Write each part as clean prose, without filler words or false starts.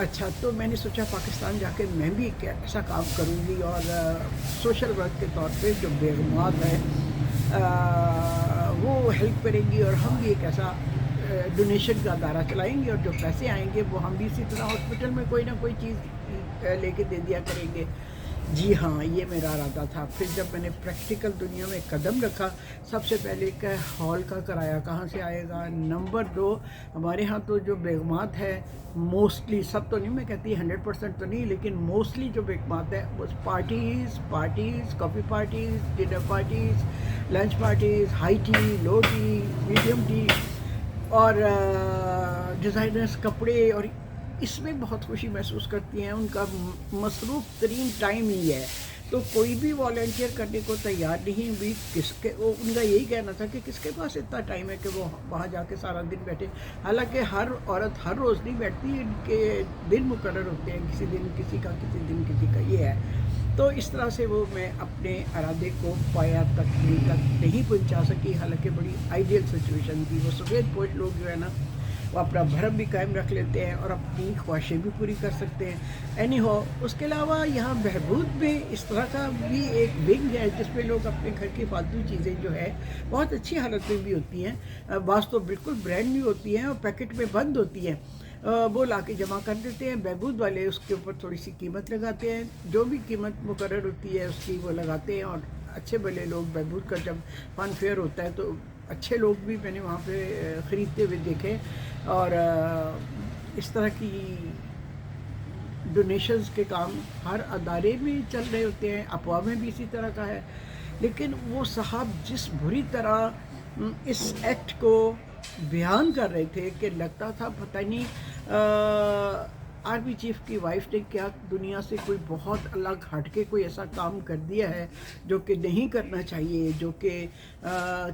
اچھا تو میں نے سوچا پاکستان جا کے میں بھی ایک ایسا کام کروں گی، اور سوشل ورک کے طور پہ جو بیگمات ہیں وہ ہیلپ کریں گی، اور ہم بھی ایک ایسا ڈونیشن کا ادارہ چلائیں گے، اور جو پیسے آئیں گے وہ ہم بھی اسی طرح ہاسپٹل میں کوئی نہ کوئی چیز لے کے دے دیا کریں گے۔ جی ہاں، یہ میرا ارادہ تھا۔ پھر جب میں نے پریکٹیکل دنیا میں قدم رکھا، سب سے پہلے کہ ہال کا کرایہ کہاں سے آئے گا، نمبر 2 ہمارے ہاں تو جو بیگمات ہے موسٹلی، سب تو نہیں میں کہتی 100% تو نہیں، لیکن موسٹلی جو بیگمات ہے وہ parties, coffee parties, dinner parties, lunch parties, high tea, low tea, medium tea, اور ڈیزائنرز کپڑے، اور اس میں بہت خوشی محسوس کرتی ہیں۔ ان کا مصروف ترین ٹائم ہی ہے، تو کوئی بھی والنٹیئر کرنے کو تیار نہیں بھی، ان کا یہی کہنا تھا کہ کس کے پاس اتنا ٹائم ہے کہ وہ وہاں جا کے سارا دن بیٹھے۔ حالانکہ ہر عورت ہر روز نہیں بیٹھتی، ان کے دن مقرر ہوتے ہیں، کسی دن کسی کا، کسی دن کسی کا، یہ ہے۔ تو اس طرح سے وہ میں اپنے ارادے کو پایا تک نہیں پہنچا سکی، حالانکہ بڑی آئیڈیل سچویشن تھی۔ وہ سفید پوش لوگ جو ہے نا، وہ اپنا بھرم بھی قائم رکھ لیتے ہیں اور اپنی خواہشیں بھی پوری کر سکتے ہیں۔ اینی ہو، اس کے علاوہ یہاں بہبود میں اس طرح کا بھی ایک ونگ ہے جس میں لوگ اپنے گھر کی فالتو چیزیں جو ہے بہت اچھی حالت میں بھی ہوتی ہیں، بعض تو بالکل برانڈ نیو ہوتی ہیں اور پیکٹ میں بند ہوتی ہیں، وہ لا کے جمع کر دیتے ہیں۔ بہبود والے اس کے اوپر تھوڑی سی قیمت لگاتے ہیں، جو بھی قیمت مقرر ہوتی ہے اس کی وہ لگاتے ہیں، اور اچھے بھلے لوگ بہبود کا جب فن فیئر ہوتا ہے تو اچھے لوگ بھی میں نے وہاں پہ خریدتے ہوئے دیکھے، اور اس طرح کی ڈونیشنز کے کام ہر ادارے میں چل رہے ہوتے ہیں، افواہ میں بھی اسی طرح کا ہے۔ لیکن وہ صاحب جس بری طرح اس ایکٹ کو بیان کر رہے تھے کہ لگتا تھا پتہ نہیں آرمی چیف کی وائف نے کیا دنیا سے کوئی بہت الگ ہٹ کے کوئی ایسا کام کر دیا ہے جو کہ نہیں کرنا چاہیے، جو کہ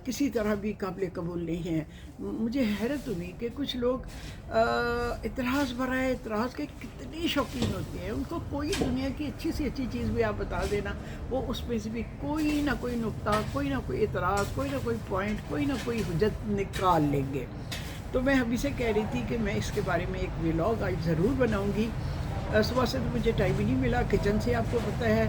کسی طرح بھی قابل قبول نہیں ہے۔ مجھے حیرت ہوئی کہ کچھ لوگ اعتراض برائے اعتراض کے کتنے شوقین ہوتے ہیں، ان کو کوئی دنیا کی اچھی سی اچھی چیز بھی آپ بتا دینا، وہ اس میں سے بھی کوئی نہ کوئی نقطہ، کوئی نہ کوئی اعتراض، کوئی نہ کوئی پوائنٹ، کوئی نہ کوئی حجت نکال لیں گے۔ تو میں ابھی سے کہہ رہی تھی کہ میں اس کے بارے میں ایک ولاگ آج ضرور بناؤں گی۔ صبح سے تو مجھے ٹائم ہی نہیں ملا، کچن سے آپ کو پتہ ہے،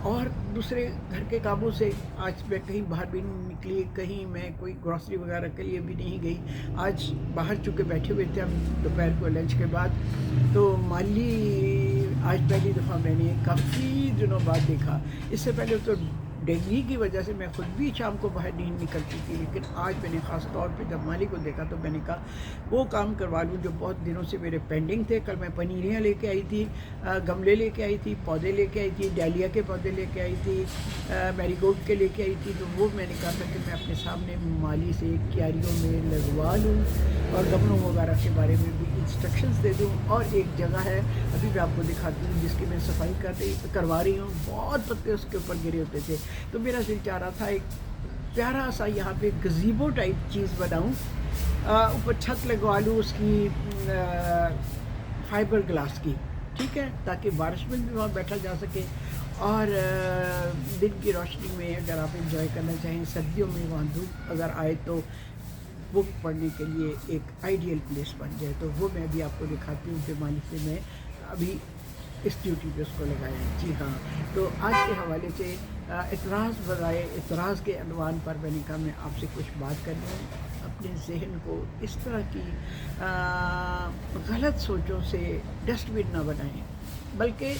اور دوسرے گھر کے کاموں سے آج میں کہیں باہر بھی نہیں نکلی، کہیں میں کوئی گروسری وغیرہ کے لیے بھی نہیں گئی۔ آج باہر چونکہ بیٹھے ہوئے تھے ہم دوپہر کو لنچ کے بعد، تو مالی آج پہلی دفعہ میں نے کافی دنوں بعد دیکھا۔ اس سے پہلے تو ڈینگی کی وجہ سے میں خود بھی شام کو باہر نہیں نکلتی تھی، لیکن آج میں نے خاص طور پہ جب مالی کو دیکھا تو میں نے کہا وہ کام کروا لوں جو بہت دنوں سے میرے پینڈنگ تھے۔ کل میں پنیریاں لے کے آئی تھی، گملے لے کے آئی تھی، پودے لے کے آئی تھی، ڈالیا کے پودے لے کے آئی تھی، میری گولڈ کے لے کے آئی تھی، تو وہ میں نے کہا تھا کہ میں اپنے سامنے مالی سے کیاریوں میں لگوا لوں اور گملوں وغیرہ کے بارے میں بھی انسٹرکشنز دے دوں۔ اور ایک جگہ ہے ابھی میں آپ کو دکھاتی ہوں جس کی میں صفائی کروا رہی ہوں، بہت پتے اس کے اوپر گرے ہوتے تھے، تو میرا دل چاہ رہا تھا ایک پیارا سا یہاں پہ گزیبو ٹائپ چیز بناؤں، اوپر چھت لگوا لوں اس کی فائبر گلاس کی، ٹھیک ہے، تاکہ بارش میں بھی وہاں بیٹھا جا سکے، اور دن کی روشنی میں اگر آپ انجوائے کرنا چاہیں، سردیوں میں وہاں دھوپ اگر آئے تو بک پڑھنے کے لیے ایک آئیڈیل پلیس بن جائے۔ تو وہ میں ابھی آپ کو دکھاتی ہوں کہ مالی سے میں ابھی اس ڈیوٹی پہ اس کو لگایا ہے۔ جی ہاں، تو آج کے حوالے سے اعتراض برائے اعتراض کے عنوان پر میں نے کہا میں آپ سے کچھ بات کر لوں، اپنے ذہن کو اس طرح کی غلط سوچوں سے ڈسٹ بن نہ بنائیں، بلکہ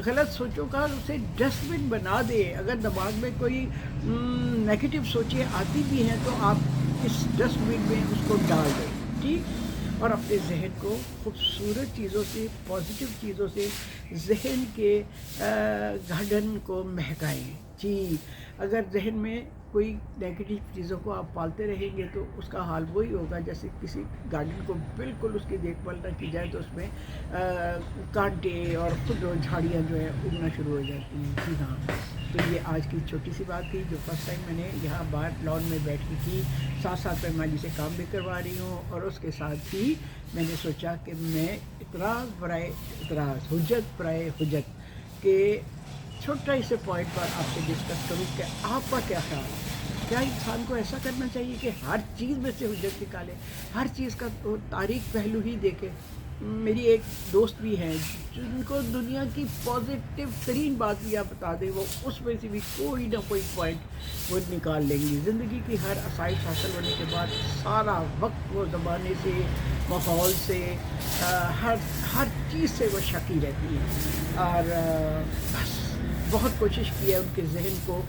غلط سوچوں کا اسے ڈسٹ بن بنا دیں۔ اگر دماغ میں کوئی نیگیٹو سوچیں آتی بھی ہیں تو آپ اس ڈسٹ بن میں اس کو ڈال دیں، ٹھیک، اور اپنے ذہن کو خوبصورت چیزوں سے، پازیٹیو چیزوں سے ذہن کے گارڈن کو مہکائیں۔ جی، اگر ذہن میں کوئی نیگیٹو چیزوں کو آپ پالتے رہیں گے تو اس کا حال وہی ہوگا جیسے کسی گارڈن کو بالکل اس کی دیکھ بھال نہ کی جائے تو اس میں کانٹے اور خود جھاڑیاں جو ہے اگنا شروع ہو جاتی ہیں۔ جی ہاں، تو یہ آج کی چھوٹی سی بات تھی جو فرسٹ ٹائم میں نے یہاں باہر لان میں بیٹھ کی تھی، ساتھ ساتھ میں مالی سے کام بھی کروا رہی ہوں، اور اس کے ساتھ ہی میں نے سوچا کہ میں اعتراض برائے اعتراض، حجت برائے حجت کے چھوٹا اسے پوائنٹ پر آپ سے ڈسکس کروں کہ آپ کا کیا خیال ہے؟ کیا انسان کو ایسا کرنا چاہیے کہ ہر چیز میں سے حجت نکالے، ہر چیز کا تاریخ پہلو ہی دیکھے؟ میری ایک دوست بھی ہیں جن کو دنیا کی پازیٹیو ترین بات بھی آپ بتا دیں وہ اس میں سے بھی کوئی نہ کوئی پوائنٹ وہ نکال لیں گی. زندگی کی ہر آسائش حاصل ہونے کے بعد سارا وقت وہ زمانے سے، ماحول سے، ہر چیز سے وہ شکی رہتی ہے. اور بس بہت کوشش کی ہے ان کے ذہن کو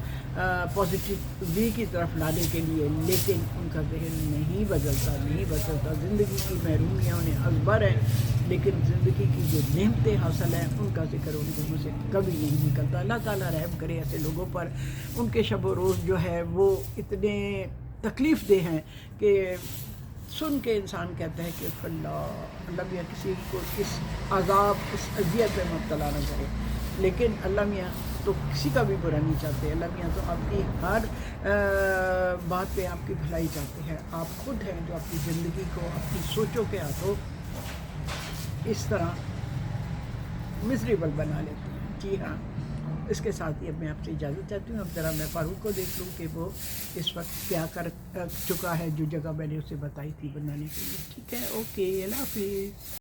پازیٹیو وے کی طرف لانے کے لیے، لیکن ان کا ذہن نہیں بدلتا. زندگی کی محرومیاں انہیں ازبر ہیں، لیکن زندگی کی جو نعمتیں حاصل ہیں ان کا ذکر ان کے منہ سے کبھی نہیں نکلتا. اللہ تعالیٰ رحم کرے ایسے لوگوں پر. ان کے شب و روز جو ہے وہ اتنے تکلیف دہ ہیں کہ سن کے انسان کہتا ہے کہ اللہ میاں کسی کو اس عذاب، اس اذیت میں مبتلا نہ کرے. لیکن اللہ میاں تو کسی کا بھی برا نہیں چاہتے. اللہ میاں تو آپ کی ہر بات پہ آپ کی بھلائی چاہتے ہیں. آپ خود ہیں جو اپنی زندگی کو اپنی سوچوں کے ہاتھوں اس طرح مزریبل بنا لیتے ہیں. جی ہاں، اس کے ساتھ ہی اب میں آپ سے اجازت چاہتی ہوں. اب ذرا میں فاروق کو دیکھ لوں کہ وہ اس وقت کیا کر چکا ہے جو جگہ میں نے اسے بتائی تھی بنانے کے لیے. ٹھیک ہے، اوکے، اللہ حافظ.